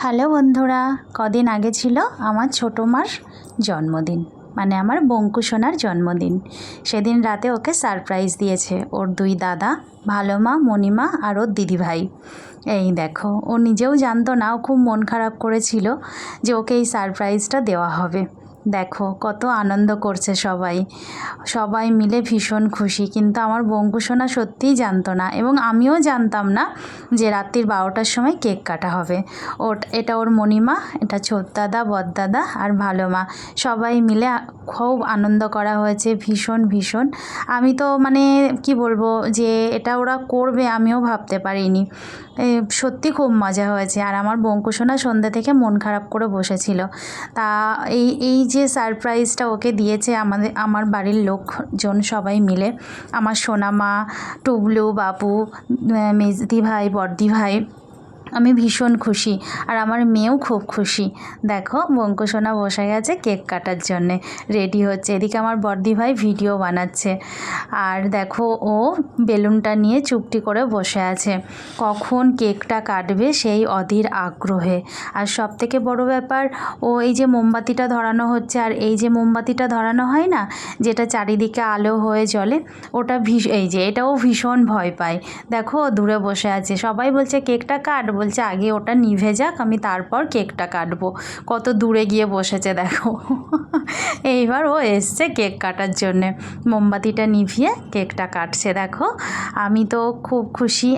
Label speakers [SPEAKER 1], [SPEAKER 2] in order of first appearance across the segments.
[SPEAKER 1] Hello বন্ধুরা, কদিন আগে ছিল আমার ছোটো মার জন্মদিন, মানে আমার বঙ্কু সোনার জন্মদিন। সেদিন রাতে ওকে সারপ্রাইজ দিয়েছে ওর দুই দাদা, ভালো মা, মণিমা আর ওর দিদিভাই। এই দেখো, ও নিজেও জানতো না, ও খুব মন খারাপ করেছিল যে ওকে এই সারপ্রাইজটা দেওয়া হবে। দেখো কত আনন্দ করছে সবাই, সবাই মিলে ভীষণ খুশি। কিন্তু আমার বঙ্কু সোনা সত্যিই জানতো না, এবং আমিও জানতাম না যে রাত্রির 12টার সময় কেক কাটা হবে। এটা ওর মণিমা, এটা ছোটদাদা, বড়দাদা আর ভালো মা, সবাই মিলে খুব আনন্দ করা হয়েছে। ভীষণ ভীষণ, আমি তো মানে কি বলবো যে এটা ওরা করবে আমিও ভাবতে পারিনি। সত্যি খুব মজা হয়েছে। আর আমার বঙ্কু সোনা সন্ধ্যে থেকে মন খারাপ করে বসেছিল। তা এই যে সারপ্রাইজটা ওকে দিয়েছে আমার বাড়ির লোকজন সবাই মিলে, আমার সোনামা, টুবলু, বাবু, মেজদি ভাই, বড়দি ভাই, আমি ভীষণ খুশি। আর আমার মেয়েও খুব খুশি। দেখো বঙ্কু সোনা বসে গেছে কেক কাটার জন্যে, রেডি হচ্ছে। এদিকে আমার বড়দি ভাই ভিডিও বানাচ্ছে। আর দেখো ও বেলুনটা নিয়ে চুপটি করে বসে আছে, কখন কেকটা কাটবে সেই অধীর আগ্রহে। আর সব থেকে বড় ব্যাপার, ও এই যে মোমবাতিটা ধরানো হচ্ছে, আর এই যে মোমবাতিটা ধরানো হয় না, যেটা চারিদিকে আলো হয়ে জ্বলে, ওটা এই যে এটাও ভীষণ ভয় পায়। দেখো দূরে বসে আছে, সবাই বলছে কেকটা কাট, বলছে আগে ওটা নিভে যাক, আমি তারপর কেকটা কাটবো। কত দূরে গিয়ে বসেছে দেখো। এইবার ও এসছে কেক কাটার জন্যে, মোমবাতিটা নিভিয়ে কেকটা কাটছে। দেখো আমি তো খুব খুশি,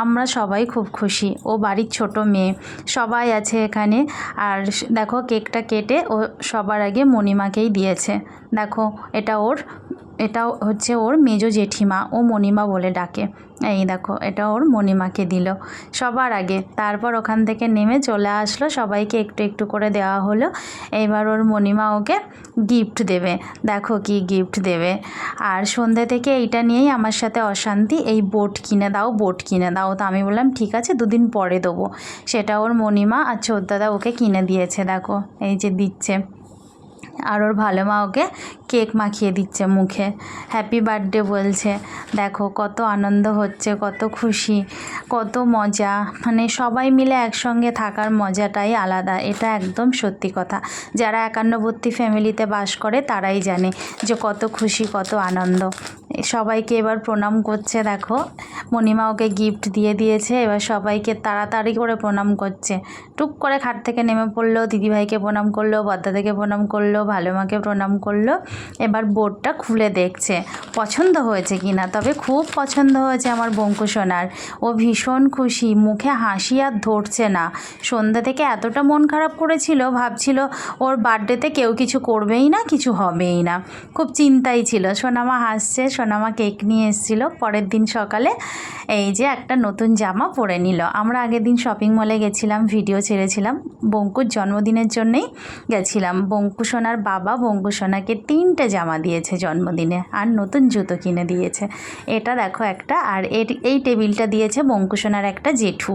[SPEAKER 1] আমরা সবাই খুব খুশি। ও বাড়ির ছোট মেয়ে, সবাই আছে এখানে। আর দেখো কেকটা কেটে ও সবার আগে মণিমাকেই দিয়েছে। দেখো এটা হচ্ছে ওর মেজো জেঠিমা, ও মণিমা বলে ডাকে। এই দেখো এটা ওর মণিমাকে দিল সবার আগে। তারপর ওখান থেকে নেমে চলে আসলো, সবাইকে একটু একটু করে দেওয়া হলো। এইবার ওর মণিমা ওকে গিফট দেবে। দেখো কি গিফট দেবে। আর সন্ধ্যে থেকে এইটা নিয়েই আমার সাথে অশান্তি, এই বোট কিনে দাও, বোট কিনে দাও। তো আমি বললাম ঠিক আছে, দুদিন পরে দেবো। সেটা ওর মণিমা আর ছোটদাদা ওকে কিনে দিয়েছে। দেখো এই যে দিচ্ছে। আর ওর ভালো মা ওকে কেক মাখিয়ে দিচ্ছে মুখে, হ্যাপি বার্থডে বলছে। দেখো কত আনন্দ হচ্ছে, কত খুশি, কত মজা। মানে সবাই মিলে একসঙ্গে থাকার মজাটাই আলাদা, এটা একদম সত্যি কথা। যারা একান্নবর্তী ফ্যামিলিতে বাস করে তারাই জানে যে কত খুশি, কত আনন্দ। সবাইকে এবার প্রণাম করছে। দেখো মণিমা ওকে গিফট দিয়ে দিয়েছে, এবার সবাইকে তাড়াতাড়ি করে প্রণাম করছে। টুক করে খাট থেকে নেমে পড়লো, দিদিভাইকে প্রণাম করলো, বড়দাদাকে প্রণাম করলো, ভালো মাকে প্রণাম করলো। এবার বোর্ডটা খুলে দেখছে পছন্দ হয়েছে কি না। তবে খুব পছন্দ হয়েছে আমার বঙ্কু সোনার, ও ভীষণ খুশি, মুখে হাসি আর ধরছে না। সন্ধ্যা থেকে এতটা মন খারাপ করেছিল, ভাবছিল ওর বার্থডেতে কেউ কিছু করবেই না, কিছু হবেই না, খুব চিন্তাই ছিল। সোনামা হাসছে, সোনামা কেক নিয়ে এসেছিল। পরের দিন সকালে এই যে একটা নতুন জামা পরে নিল। আমরা আগের দিন শপিং মলে গেছিলাম, ভিডিও ছেড়েছিলাম, বঙ্কুর জন্মদিনের জন্যেই গেছিলাম। বঙ্কু সোনার বাবা বঙ্কু সোনাকে 3টে জামা দিয়েছে জন্মদিনে, আর নতুন জুতো কিনে দিয়েছে। এটা দেখো একটা, আর এই টেবিলটা দিয়েছে বঙ্কু সোনার একটা জেঠু,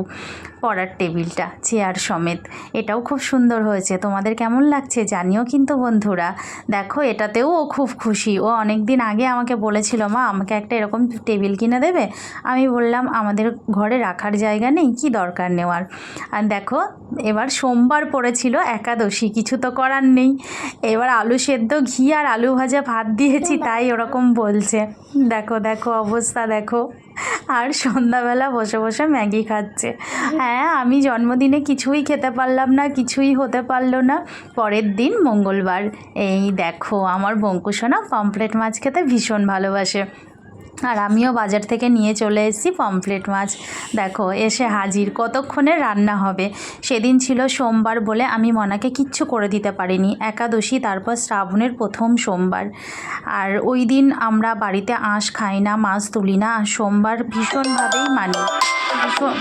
[SPEAKER 1] পড়ার টেবিলটা চেয়ার সমেত। এটাও খুব সুন্দর হয়েছে। তোমাদের কেমন লাগছে জানিও কিন্তু বন্ধুরা। দেখো এটাতেও ও খুব খুশি। ও অনেক দিন আগে আমাকে বলেছিল, মা আমাকে একটা এরকম টেবিল কিনে দেবে। আমি বললাম আমাদের ঘরে রাখার জায়গা নেই, কি দরকার নেওয়ার। আর দেখো এবার সোমবার পড়েছিল, একাদশী, কিছু তো করার নেই। এবার আলু সেদ্ধ, ঘি আর আলু ভাজা ভাত দিয়েছি, তাই ওরকম বলছে। দেখো দেখো অবস্থা দেখো। আর সন্ধ্যাবেলা বসে বসে ম্যাগি খাচ্ছে। হ্যাঁ, আমি জন্মদিনে কিছুই খেতে পারলাম না, কিছুই হতে পারলো না। পরের দিন মঙ্গলবার, এই দেখো আমার বঙ্কু সোনা পমফ্রেট মাছ খেতে ভীষণ ভালোবাসে। আর আমিও বাজার থেকে নিয়ে চলে এসেছি পমফ্রেট মাছ। দেখো এসে হাজির, কতক্ষণে রান্না হবে। সেদিন ছিল সোমবার বলে আমি মনাকে কিচ্ছু করে দিতে পারিনি, একাদশী, তারপর শ্রাবণের প্রথম সোমবার। আর ওই দিন আমরা বাড়িতে আঁশ খাই না, মাছ তুলি না। আর সোমবার ভীষণভাবেই মানি,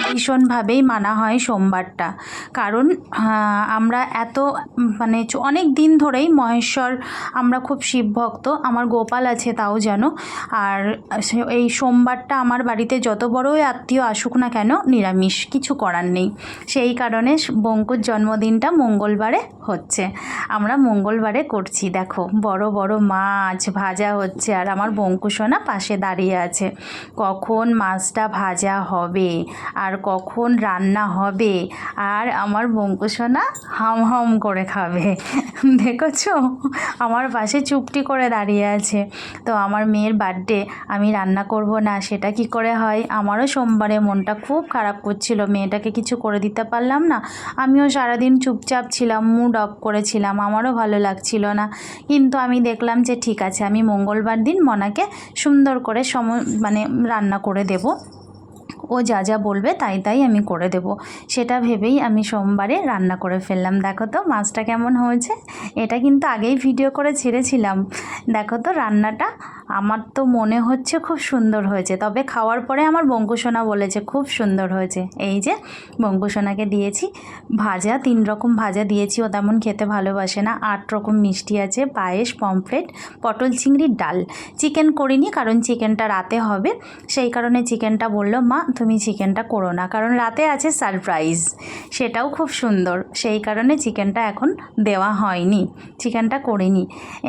[SPEAKER 1] ভীষণভাবেই মানা হয় সোমবারটা। কারণ আমরা মানে অনেক দিন ধরেই মহেশ্বর, আমরা খুব শিবভক্ত, আমার গোপাল আছে তাও জানো। আর এই সোমবারটা আমার বাড়িতে যত বড়ই আত্মীয় আসুক না কেন নিরামিষ, কিছু করার নেই। সেই কারণে বঙ্কুর জন্মদিনটা মঙ্গলবারে হচ্ছে। আমরা মঙ্গলবারে করছি। দেখো বড় বড় মাছ ভাজা হচ্ছে আর আমার বঙ্কুসোনা পাশে দাঁড়িয়ে আছে। কখন মাছটা ভাজা হবে আর কখন রান্না হবে আর আমার বঙ্কুসোনা হাম হাম করে খাবে। দেখেছো আমার পাশে চুপটি করে দাঁড়িয়ে আছে। তো আমার মেয়ের বার্থডে, আমি রান্না করব না সেটা কি করে হয়? আমারও সোমবারে মনটা খুব খারাপ করছিল, মেয়েটাকে কিছু করে দিতে পারলাম না। আমিও সারাদিন চুপচাপ ছিলাম, মুড অফ করেছিলাম, আমারও ভালো লাগছিল না। কিন্তু আমি দেখলাম যে ঠিক আছে, আমি মঙ্গলবার দিন মনাকে সুন্দর করে মানে রান্না করে দেব, ও যা যা বলবে তাই তাই আমি করে দেব, সেটা ভেবেই আমি সোমবারে রান্না করে ফেললাম। দেখো তো মাছটা কেমন হয়েছে, এটা কিন্তু আগেই ভিডিও করে ছেড়েছিলাম। দেখো তো রান্নাটা, আমার তো মনে হচ্ছে খুব সুন্দর হয়েছে, তবে খাওয়ার পরে আমার বঙ্কুসোনা বলেছে খুব সুন্দর হয়েছে। এই যে বঙ্কুসোনাকে দিয়েছি ভাজা, 3 রকম ভাজা দিয়েছি, ও তেমন খেতে ভালোবাসে না। 8 রকম মিষ্টি আছে, পায়েস, পমফ্রেট, পটল চিংড়ির ডাল। চিকেন করিনি কারণ চিকেনটা রাতে হবে, সেই কারণে চিকেনটা বললো মা তুমি চিকেনটা করো না, কারণ রাতে আছে সারপ্রাইজ, সেটাও খুব সুন্দর, সেই কারণে চিকেনটা এখন দেওয়া হয়নি, চিকেনটা করিনি।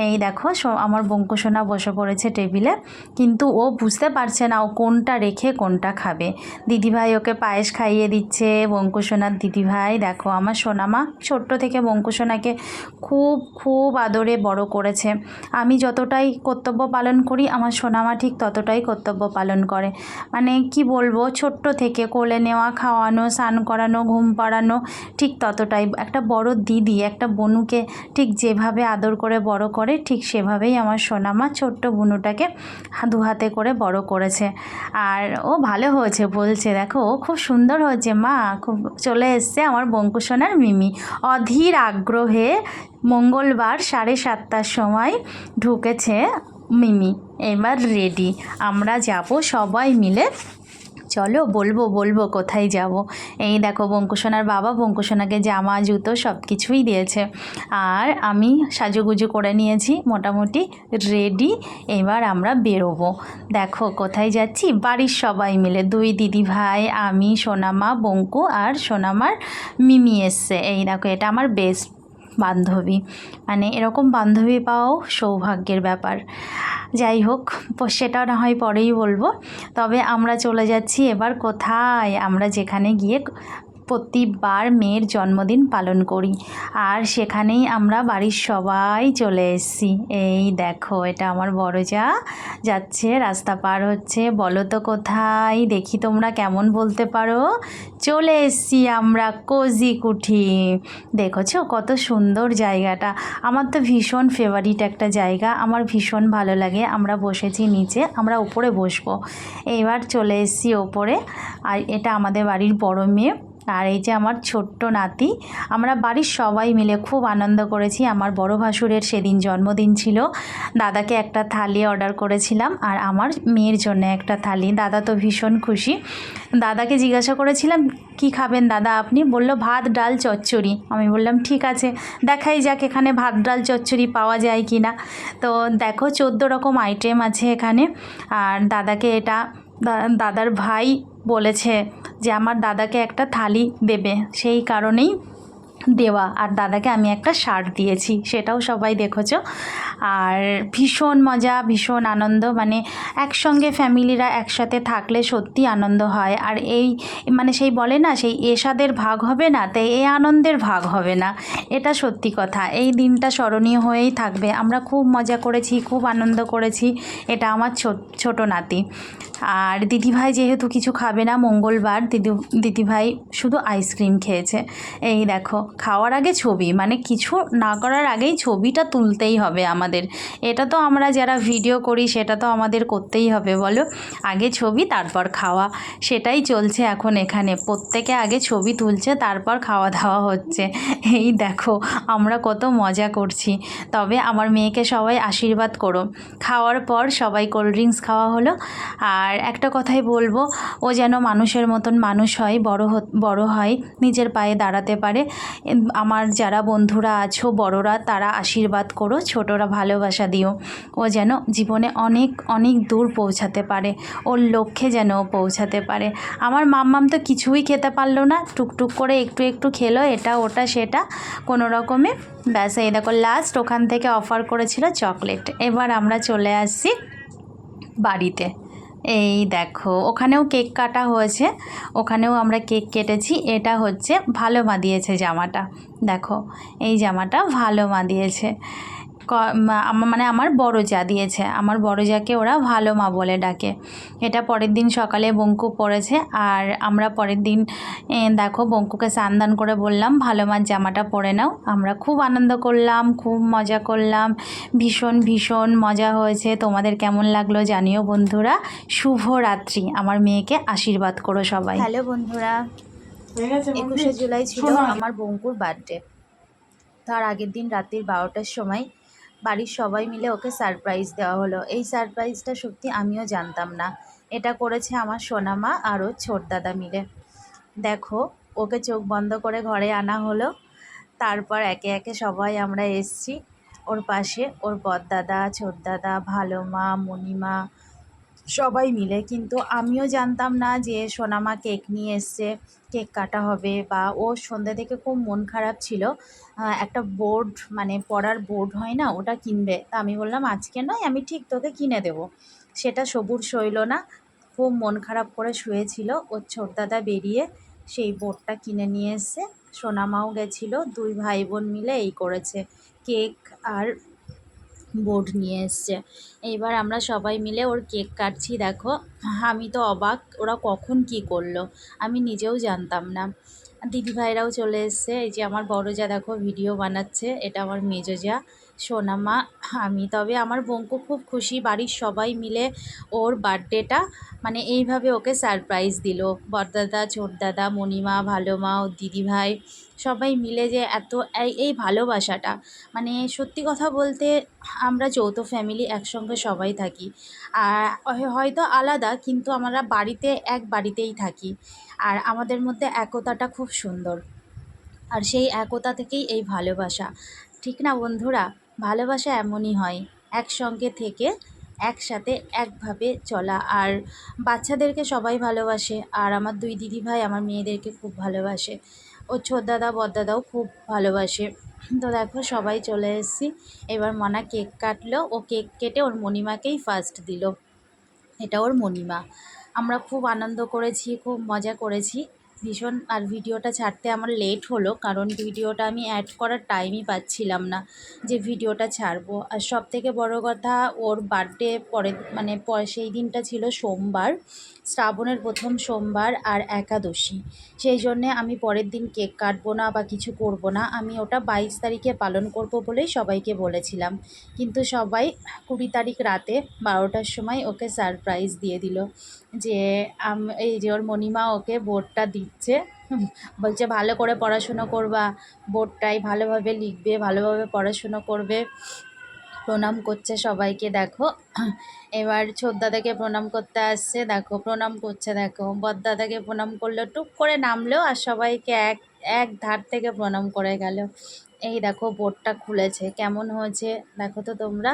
[SPEAKER 1] এই দেখো আমার বঙ্কুসোনা বসে পড়েছে টেবিলে, কিন্তু ও বুঝতে পারছে না ও কোনটা রেখে কোনটা খাবে। দিদিভাই ওকে পায়েস খাইয়ে দিচ্ছে, বঙ্কুসোনার দিদিভাই। দেখো আমার সোনামা ছোট্ট থেকে বঙ্কুসোনাকে খুব খুব আদরে বড় করেছে। আমি যতটাই কর্তব্য পালন করি আমার সোনামা ঠিক ততটাই কর্তব্য পালন করে। মানে কি বলবো, ছোট্ট থেকে কোলে নেওয়া, খাওয়ানো, স্নান করানো, ঘুম পাড়ানো, ঠিক ততটাই। একটা বড় দিদি একটা বনুকে ঠিক যেভাবে আদর করে বড় করে, ঠিক সেভাবেই আমার সোনামা ছোট্ট বুনুটাকে দু হাতে করে বড় করেছে। আর ও ভালো হয়েছে বলছে, দেখো ও খুব সুন্দর হয়েছে মা, খুব। চলে এসছে আমার বঙ্কুসোনার মিমি, অধীর আগ্রহে মঙ্গলবার 7:30টার সময় ঢুকেছে মিমি। এবার রেডি, আমরা যাব সবাই মিলে। চলো বলবো বলবো কোথায় যাব। এই দেখো বঙ্কুসোনার বাবা বঙ্কুসোনাকে জামা জুতো সব কিছুই দিয়েছে, আর আমি সাজুগুজু করে নিয়েছি, মোটামুটি রেডি। এবার আমরা বেরোবো। দেখো কোথায় যাচ্ছি, বাড়ির সবাই মিলে, 2 দিদি ভাই, আমি, সোনামা, বঙ্কু আর সোনামার মিমি এসছে। এই দেখো এটা আমার বেস্ট বান্ধবী, মানে এরকম বান্ধবী পাওয়াও সৌভাগ্যের ব্যাপার। যাই হোক সেটা না হয় পরেই বলবো। তবে আমরা চলে যাচ্ছি এবার কোথায়, আমরা যেখানে গিয়ে প্রতিবার মেয়ের জন্মদিন পালন করি, আর সেখানেই আমরা বাড়ির সবাই চলে এসেছি। এই দেখো এটা আমার বড় যা যাচ্ছে, রাস্তা পার হচ্ছে। বলো তো কোথায়, দেখি তোমরা কেমন বলতে পারো। চলে এসেছি আমরা কোজি কুঠি। দেখেছো কত সুন্দর জায়গাটা, আমার তো ভীষণ ফেভারিট একটা জায়গা, আমার ভীষণ ভালো লাগে। আমরা বসেছি নিচে, আমরা উপরে বসবো। এইবার চলে এসেছি ওপরে, আর এটা আমাদের বাড়ির বড় মেয়ে, আর এই যে আমার ছোট্ট নাতি। আমরা বাড়ির সবাই মিলে খুব আনন্দ করেছি। আমার বড় ভাসুরের সেদিন জন্মদিন ছিল, দাদাকে একটা থালি অর্ডার করেছিলাম আর আমার মেয়ের জন্য একটা থালি। দাদা তো ভীষণ খুশি। দাদাকে জিজ্ঞাসা করেছিলাম কি খাবেন দাদা আপনি, বললো ভাত ডাল চচ্চড়ি। আমি বললাম ঠিক আছে, দেখাই যাক এখানে ভাত ডাল চচ্চড়ি পাওয়া যায় কি না। তো দেখো 14 রকম আইটেম আছে এখানে। আর দাদাকে এটা দাদার ভাই বলেছে যে আমার দাদাকে একটা থালি দেবে, সেই কারণেই দেওয়া। আর দাদাকে আমি একটা শার্ট দিয়েছি, সেটাও সবাই দেখেছো। আর ভীষণ মজা, ভীষণ আনন্দ, মানে একসঙ্গে ফ্যামিলিরা একসাথে থাকলে সত্যি আনন্দ হয়। আর এই মানে সেই বলে না, সেই এসাদের ভাগ হবে না তাই এই আনন্দের ভাগ হবে না, এটা সত্যি কথা। এই দিনটা স্মরণীয় হয়েই থাকবে। আমরা খুব মজা করেছি, খুব আনন্দ করেছি। এটা আমার ছোট নাতি। আর দিদিভাই যেহেতু কিছু খাবে না, মঙ্গলবার, দিদিভাই শুধু আইসক্রিম খেয়েছে। এই দেখো খাওয়ার আগে ছবি, মানে কিছু না করার আগেই ছবিটা তুলতেই হবে আমাদের। এটা তো আমরা যারা ভিডিও করি সেটা তো আমাদের করতেই হবে বলো, আগে ছবি তারপর খাওয়া, সেটাই চলছে এখন এখানে। প্রত্যেকে আগে ছবি তুলছে তারপর খাওয়া দাওয়া হচ্ছে। এই দেখো আমরা কত মজা করছি। তবে আমার মেয়েকে সবাই আশীর্বাদ করো। খাওয়ার পর সবাই কোল্ড ড্রিঙ্কস খাওয়া হলো। আর একটা কথাই বলবো, ও যেন মানুষের মতন মানুষ হয়, বড় হয়, নিজের পায়ে দাঁড়াতে পারে, আমার যারা বন্ধুরা আছো বড়রা তারা আশীর্বাদ করো, ছোটরা ভালোবাসা দিও। ও যেন জীবনে অনেক অনেক দূর পৌঁছাতে পারে, ওর লক্ষ্যে যেন ও পৌঁছাতে পারে। আমার মাম্মাম তো কিছুই খেতে পারলো না, টুকটুক করে একটু একটু খেলো এটা ওটা সেটা কোনো রকমে। ব্যাস এই দেখো লাস্ট ওখান থেকে অফার করেছিল চকলেট। এবার আমরা চলে আসছি বাড়িতে। এই দেখো ওখানেও কেক কাটা হয়েছে, ওখানেও আমরা কেক কেটেছি। এটা হচ্ছে ভালো মা দিয়েছে জামাটা, দেখো এই জামাটা ভালো মা দিয়েছে। মানে আমার বড় যা দিয়েছে, আমার বড় যাকে ওরা ভালো মা বলে ডাকে। এটা পরের দিন সকালে বঙ্কু পরেছে, আর আমরা পরের দিন দেখো বঙ্কুকে স্নান করে বললাম ভালো মার জামাটা পরে নাও। আমরা খুব আনন্দ করলাম, খুব মজা করলাম, ভীষণ ভীষণ মজা হয়েছে। তোমাদের কেমন লাগলো জানিও বন্ধুরা। শুভ রাত্রি, আমার মেয়েকে আশীর্বাদ করো সবাই। হ্যালো বন্ধুরা, 21শে জুলাই ছিল আমার বঙ্কুর বার্থডে। তার আগের দিন রাত্রির 12টার সময় বাড়ির সবাই মিলে ওকে সারপ্রাইজ দেওয়া হলো। এই সারপ্রাইজটা সত্যি আমিও জানতাম না। এটা করেছে আমার সোনামা আর ওর ছোট দাদা মিলে। দেখো ওকে চোখ বন্ধ করে ঘরে আনা হলো, তারপর একে একে সবাই আমরা এসছি ওর পাশে, ওর বড়দাদা, ছোট দাদা, ভালো মা, মণিমা সবাই মিলে। কিন্তু আমিও জানতাম না যে সোনামা কেক নিয়ে এসছে, কেক কাটা হবে। বা ও সন্ধ্যা থেকে খুব মন খারাপ ছিল, একটা বোর্ড মানে পড়ার বোর্ড হয় না ওটা কিনবে। তা আমি বললাম আজকে নয়, আমি ঠিক তোকে কিনে দেবো। সেটা সবুর সইল না, খুব মন খারাপ করে শুয়েছিল। ওর ছোট দাদা বেরিয়ে সেই বোর্ডটা কিনে নিয়ে এসছে। সোনামাও গেছিলো, দুই ভাই বোন মিলে এই করেছে, কেক আর বোর্ড নিয়ে এসছে। এইবার আমরা সবাই মিলে ওর কেক কাটছি। দেখো আমি তো অবাক, ওরা কখন কি করলো আমি নিজেও জানতাম না। দিদিভাইরাও চলে এসছে। এই যে আমার বড় যা দেখো ভিডিও বানাচ্ছে, এটা আমার মেজো যা সোনামা, আমি। তবে আমার বঙ্কু খুব খুশি, বাড়ির সবাই মিলে ওর বার্থডেটা মানে এইভাবে ওকে সারপ্রাইজ দিল। বড়দাদা, ছোট দাদা, মণিমা, ভালো মা, ওর দিদিভাই সবাই মিলে যে এত এই ভালোবাসাটা, মানে সত্যি কথা বলতে আমরা যৌথ ফ্যামিলি, একসঙ্গে সবাই থাকি। আর হয়তো আলাদা কিন্তু আমরা বাড়িতে এক বাড়িতেই থাকি। আর আমাদের মধ্যে একতাটা খুব সুন্দর, আর সেই একতা থেকেই এই ভালোবাসা, ঠিক না বন্ধুরা? ভালোবাসা এমনই হয়, একসঙ্গে থেকে একসাথে একভাবে চলা। আর বাচ্চাদেরকে সবাই ভালোবাসে, আর আমার দুই দিদিভাই আমার মেয়েদেরকে খুব ভালোবাসে। ও ছোট দাদা বড়দাদাও খুব ভালোবাসে। তো দেখো সবাই চলে এসেছি। এবার মনা কেক কাটলো, ও কেক কেটে ওর মণিমাকেই ফার্স্ট দিল। এটা ওর মণিমা। আমরা খুব আনন্দ করেছি, খুব মজা করেছি ভীষণ। আর ভিডিওটা ছাড়তে আমার লেট হলো, কারণ ভিডিওটা আমি অ্যাড করার টাইমই পাচ্ছিলাম না যে ভিডিওটা ছাড়বো। আর সবথেকে বড় কথা, ওর বার্থডে পরে মানে সেই দিনটা ছিল সোমবার, শ্রাবণের প্রথম সোমবার আর একাদশী। সেই জন্যে আমি পরের দিন কেক কাটবো না বা কিছু করব না, আমি ওটা 22 তারিখে পালন করব বলেই সবাইকে বলেছিলাম। কিন্তু সবাই 20 তারিখ রাতে 12টার সময় ওকে সারপ্রাইজ দিয়ে দিল যে এই যে ওর মণিমা ওকে বোর্ডটা দিচ্ছে। বলছে ভালো করে পড়াশুনো করবা, বোর্ডটাই ভালোভাবে লিখবে, ভালোভাবে পড়াশুনো করবে। প্রণাম করছে সবাইকে দেখো। এবার ছোট দাদাকে প্রণাম করতে আসছে, দেখো প্রণাম করছে, দেখো বড়দাদাকে প্রণাম করলো, টুক করে নামলো আর সবাইকে এক এক ধার থেকে প্রণাম করে গেল। এই দেখো বোর্ডটা খুলেছে, কেমন হয়েছে দেখো তো তোমরা।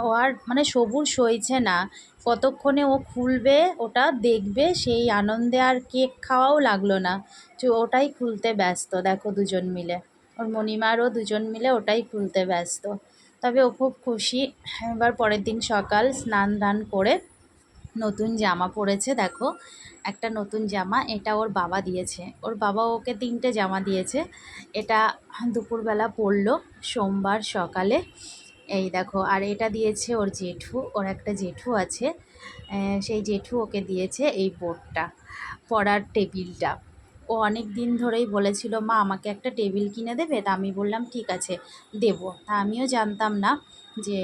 [SPEAKER 1] ও আর মানে সবুর সইছে না, কতক্ষণে ও খুলবে ওটা দেখবে, সেই আনন্দে আর কেক খাওয়াও লাগলো না, ওটাই খুলতে ব্যস্ত। দেখো দুজন মিলে, ওর মণিমারও দুজন মিলে ওটাই খুলতে ব্যস্ত। তবে ও খুব খুশি। এবার পরের দিন সকাল স্নান দান করে নতুন জামা পরেছে। দেখো একটা নতুন জামা, এটা ওর বাবা দিয়েছে, ওর বাবা ওকে 3টে জামা দিয়েছে। এটা দুপুরবেলা পরলো সোমবার সকালে। এই দেখো, আর এটা দিয়েছে ওর জেঠু, ওর একটা জেঠু আছে, সেই জেঠু ওকে দিয়েছে এই বোর্ডটা, পড়ার টেবিলটা। ও অনেক দিন ধরেই বলেছিল মা আমাকে একটা টেবিল কিনে দেবে, তা আমি বললাম ঠিক আছে দেবো। তা আমিও জানতাম না যে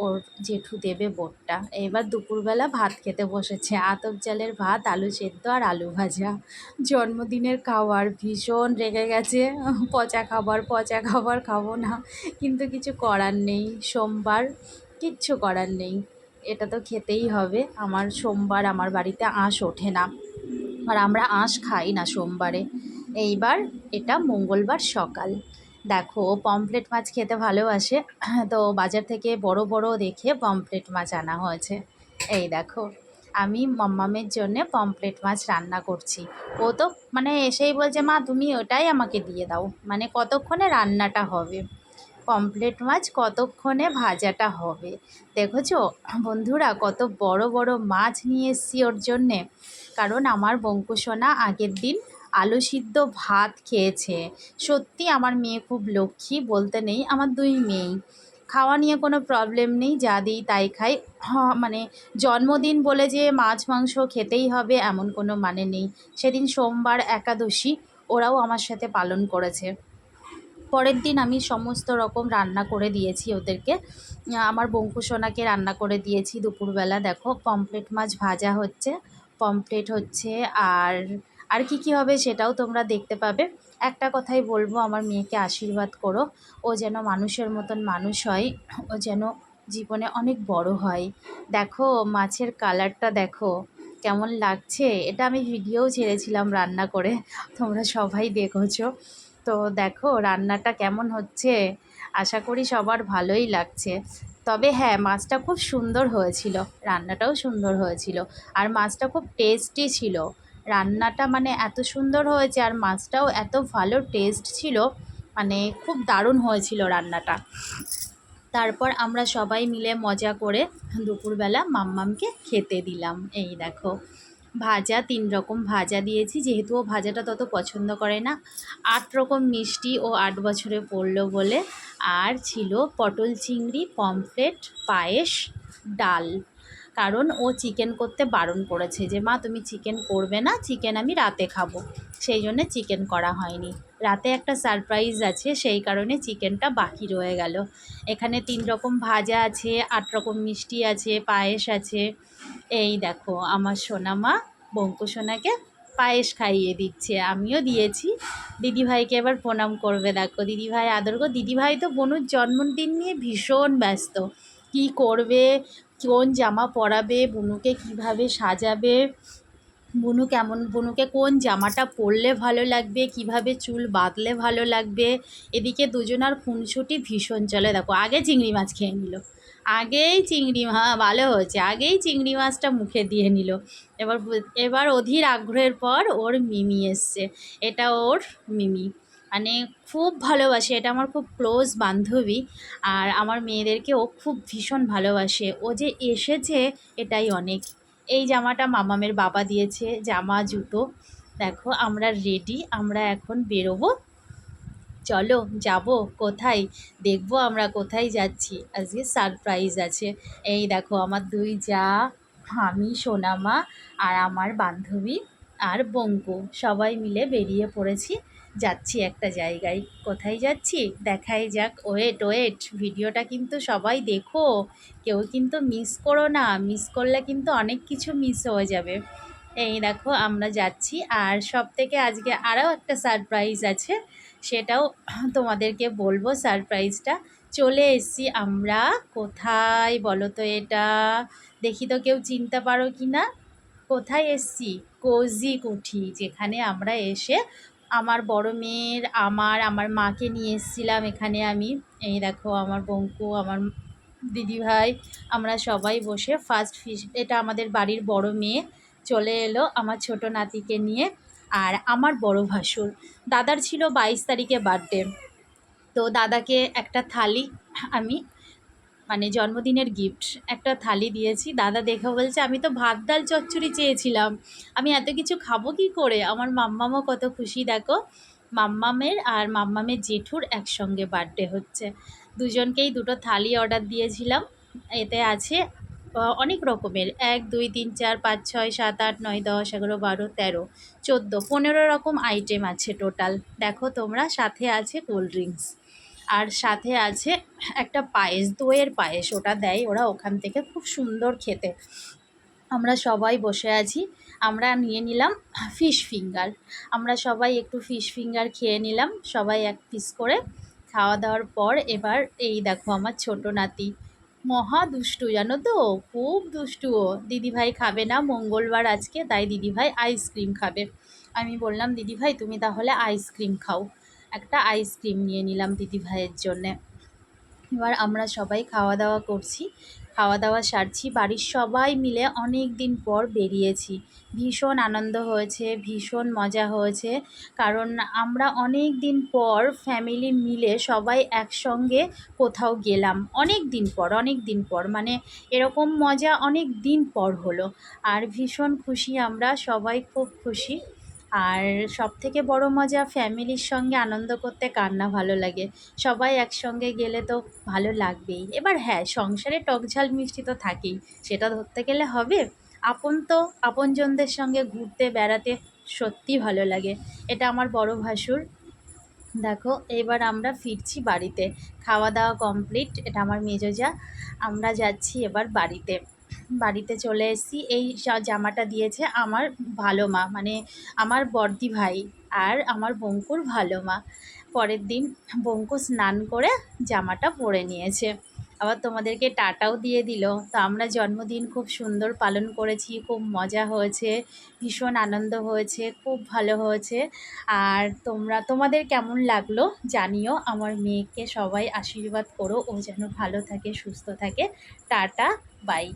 [SPEAKER 1] ওর জেঠু দেবে বোর্ডটা। এবার দুপুরবেলা ভাত খেতে বসেছে, আতপ চালের ভাত, আলু সেদ্ধ আর আলু ভাজা। জন্মদিনের খাবার, ভীষণ রেগে গেছে, পচা খাবার পচা খাবার খাবো না। কিন্তু কিছু করার নেই, সোমবার কিচ্ছু করার নেই, এটা তো খেতেই হবে। আমার সোমবার আমার বাড়িতে আঁশ ওঠে না, আর আমরা আঁশ খাই না সোমবারে। এইবার এটা মঙ্গলবার সকাল। দেখো ও পমফ্রেট মাছ খেতে ভালোবাসে, তো বাজার থেকে বড় বড় দেখে পমফ্রেট মাছ আনা হয়েছে। এই দেখো আমি মাম্মামের জন্যে পমফ্রেট মাছ রান্না করছি। ও তো মানে এসেই বলছে, মা তুমি ওটাই আমাকে দিয়ে দাও, মানে কতক্ষণে রান্নাটা হবে, পমফ্রেট মাছ কতক্ষণে ভাজাটা হবে। দেখেছো বন্ধুরা কত বড় বড় মাছ নিয়ে এসেছি ওর জন্যে, কারণ আমার বঙ্কুসোনা আগের দিন আলু সিদ্ধ ভাত খেয়েছে। সত্যি আমার মেয়ে খুব লক্ষ্মী বলতে নেই, আমার দুই মেয়েই খাওয়া নিয়ে কোনো প্রবলেম নেই, যা দিই তাই খাই। মানে জন্মদিন বলে যে মাছ মাংস খেতেই হবে এমন কোনো মানে নেই। সেদিন সোমবার একাদশী, ওরাও আমার সাথে পালন করেছে। পরের দিন আমি সমস্ত রকম রান্না করে দিয়েছি ওদেরকে। আমার বঙ্কুসোনাকে রান্না করে দিয়েছি দুপুরবেলা। দেখো পমফ্রেট মাছ ভাজা হচ্ছে, পমফ্রেট হচ্ছে, আর আর কি কি হবে সেটাও তোমরা দেখতে পাবে। একটা কথাই বলবো, আমার মেয়েকে আশীর্বাদ করো, ও যেন মানুষের মতন মানুষ হয়, ও যেন জীবনে অনেক বড় হয়। দেখো মাছের কালারটা দেখো কেমন লাগছে, এটা আমি ভিডিওও ছেড়েছিলাম রান্না করে, তোমরা সবাই দেখেছো। তো দেখো রান্নাটা কেমন হচ্ছে, আশা করি সবার ভালোই লাগছে। তবে হ্যাঁ, মাছটা খুব সুন্দর হয়েছিল, রান্নাটাও সুন্দর হয়েছিল, আর মাছটা খুব টেস্টি ছিল। রান্নাটা মানে এত সুন্দর হয়েছে আর মাছটাও এত ভালো টেস্ট ছিল, মানে খুব দারুণ হয়েছিল রান্নাটা। তারপর আমরা সবাই মিলে মজা করে দুপুরবেলা মাম্মামকে খেতে দিলাম। এই দেখো ভাজা, ৩ রকম ভাজা দিয়েছি, যেহেতু ও ভাজাটা তত পছন্দ করে না। ৮ রকম মিষ্টি ও ৮ বছরে পড়লো বলে। আর ছিল পটল চিংড়ি, পমফ্রেট, পায়েস, ডাল। কারণ ও চিকেন করতে বারণ করেছে যে মা তুমি চিকেন করবে না, চিকেন আমি রাতে খাবো, সেই জন্যে চিকেন করা হয়নি। রাতে একটা সারপ্রাইজ আছে, সেই কারণে চিকেনটা বাকি রয়ে গেল। এখানে ৩ রকম ভাজা আছে, ৮ রকম মিষ্টি আছে, পায়েস আছে। এই দেখো আমার সোনামা বঙ্কুসোনাকে পায়েস খাইয়ে দিচ্ছে, আমিও দিয়েছি। দিদিভাইকে এবার প্রণাম করবে, দেখো দিদিভাই আদর গো। দিদিভাই তো বনুর জন্মদিন নিয়ে ভীষণ ব্যস্ত, কি করবে, কোন জামা পরাবে, বুনুকে কিভাবে সাজাবে, বুনুকে কোন জামাটা পরলে ভালো লাগবে, কিভাবে চুল বাঁধলে ভালো লাগবে। এদিকে দুজনার খুনসুটি ভীষণ চলে। দেখো আগে চিংড়ি মাছ খেয়ে নিল, আগেই চিংড়ি ভালো হয়েছে, আগেই চিংড়ি মাছটা মুখে দিয়ে নিল। এবার অধীর আগ্রহের পর ওর মিমি এসছে, এটা ওর মিমি, মানে খুব ভালোবাসে, এটা আমার খুব ক্লোজ বান্ধবী। আর আমার মেয়েদেরকে ও খুব ভীষণ ভালোবাসে, ও যে এসেছে এটাই অনেক। এই জামাটা মামামের বাবা দিয়েছে, জামা জুতো। দেখো আমরা রেডি, আমরা এখন বেরোবো। চলো যাব কোথায়, দেখবো আমরা কোথায় যাচ্ছি, আজকে সারপ্রাইজ আছে। এই দেখো আমার দুই জা, আমি, সোনামা, আর আমার বান্ধবী আর বঙ্কু সবাই মিলে বেরিয়ে পড়েছি, যাচ্ছি একটা জায়গায়। কোথায় যাচ্ছি দেখাই যাক, ওয়েট ওয়েট, ভিডিওটা কিন্তু সবাই দেখো, কেউ কিন্তু মিস করো না, মিস করলে কিন্তু অনেক কিছু মিস হয়ে যাবে। এই দেখো আমরা যাচ্ছি, আর সব থেকে আজকে আরও একটা সারপ্রাইজ আছে, সেটাও তোমাদেরকে বলবো সারপ্রাইজটা। চলে এসেছি আমরা, কোথায় বলো তো এটা, দেখি তো কেউ চিনতে পারো কি না। কোথায় এসেছি, কোজি কুঠি, যেখানে আমরা এসে আমার বড় মেয়ের আমার মাকে নিয়ে এসেছিলাম এখানে আমি। এই দেখো আমার বঙ্কু, আমার দিদিভাই, আমরা সবাই বসে ফার্স্ট ফিশ, এটা আমাদের বাড়ির বড় মেয়ে চলে এলো আমার ছোট নাতিকে নিয়ে। আর আমার বড় ভাসুর, দাদার ছিল 22 তারিখে বার্থডে, তো দাদাকে একটা থালি আমি, মানে জন্মদিনের গিফট একটা থালি দিয়েছি। দাদা দেখে বলছে আমি তো ভাত ডাল চচ্চড়ি চেয়েছিলাম, আমি এত কিছু খাবো কি করে। আমার মাম্মামও কত খুশি, দেখো মাম্মামের আর মাম্মামের জেঠুর একসঙ্গে বার্থডে হচ্ছে, দুজনকেই দুটো থালি অর্ডার দিয়েছিলাম। এতে আছে অনেক রকমের, 1 2 3 4 5 6 7 8 9 10 11 12 13 14 15 রকম আইটেম আছে টোটাল। দেখো তোমরা, সাথে আছে কোল্ড ড্রিঙ্কস, আর সাথে আছে একটা পায়েস, দইয়ের পায়েস, ওটা দেয় ওরা ওখান থেকে, খুব সুন্দর খেতে। আমরা সবাই বসে আছি, আমরা নিয়ে নিলাম ফিশ ফিঙ্গার, আমরা সবাই একটু ফিশ ফিঙ্গার খেয়ে নিলাম, সবাই 1 পিস করে। খাওয়া দাওয়ার পর এবার এই দেখো আমার ছোট নাতি, মহা দুষ্টু জানো তো, খুব দুষ্টু ও। দিদিভাই খাবে না, মঙ্গলবার আজকে, তাই দিদিভাই আইসক্রিম খাবে। আমি বললাম দিদিভাই তুমি তাহলে আইসক্রিম খাও। একটা আইসক্রিম নিয়ে নিলাম দিদিভাইয়ের জন্যে। এবার আমরা সবাই খাওয়া দাওয়া করছি, খাওয়া দাওয়া সারছি, বাড়ির সবাই মিলে অনেক দিন পর বেরিয়েছি। ভীষণ আনন্দ হয়েছে, ভীষণ মজা হয়েছে, কারণ আমরা অনেক দিন পর ফ্যামিলি মিলে সবাই একসঙ্গে কোথাও গেলাম। অনেক দিন পর, অনেক দিন পর, মানে এরকম মজা অনেক দিন পর হলো। আর ভীষণ খুশি আমরা সবাই, খুব খুশি। আর সবথেকে বড় মজা, ফ্যামিলির সঙ্গে আনন্দ করতে কার না ভালো লাগে। সবাই একসঙ্গে গেলে তো ভালো লাগবেই। এবার হ্যাঁ, সংসারে টক ঝাল মিষ্টি তো থাকেই, সেটা ধরতে গেলে হবে। তো আপনজনদের সঙ্গে ঘুরতে বেড়াতে সত্যিই ভালো লাগে। এটা আমার বড় ভাসুর। দেখো এবার আমরা ফিরছি বাড়িতে, খাওয়া দাওয়া কমপ্লিট, এটা আমার মেজো যা। আমরা যাচ্ছি এবার বাড়িতে। বাড়িতে চলে এসেছি। এই জামাটা দিয়েছে আমার ভালো মা, মানে আমার বড়দি ভাই আর আমার বঙ্কুর ভালো মা। পরের দিন বঙ্কু স্নান করে জামাটা পরে নিয়েছে, আবার তোমাদেরকে টাটাও দিয়ে দিল। তো আমরা জন্মদিন খুব সুন্দর পালন করেছি, খুব মজা হয়েছে, ভীষণ আনন্দ হয়েছে, খুব ভালো হয়েছে। আর তোমাদের কেমন লাগলো জানিও। আমার মেয়েকে সবাই আশীর্বাদ করো, ও যেন ভালো থাকে, সুস্থ থাকে। Tata, by.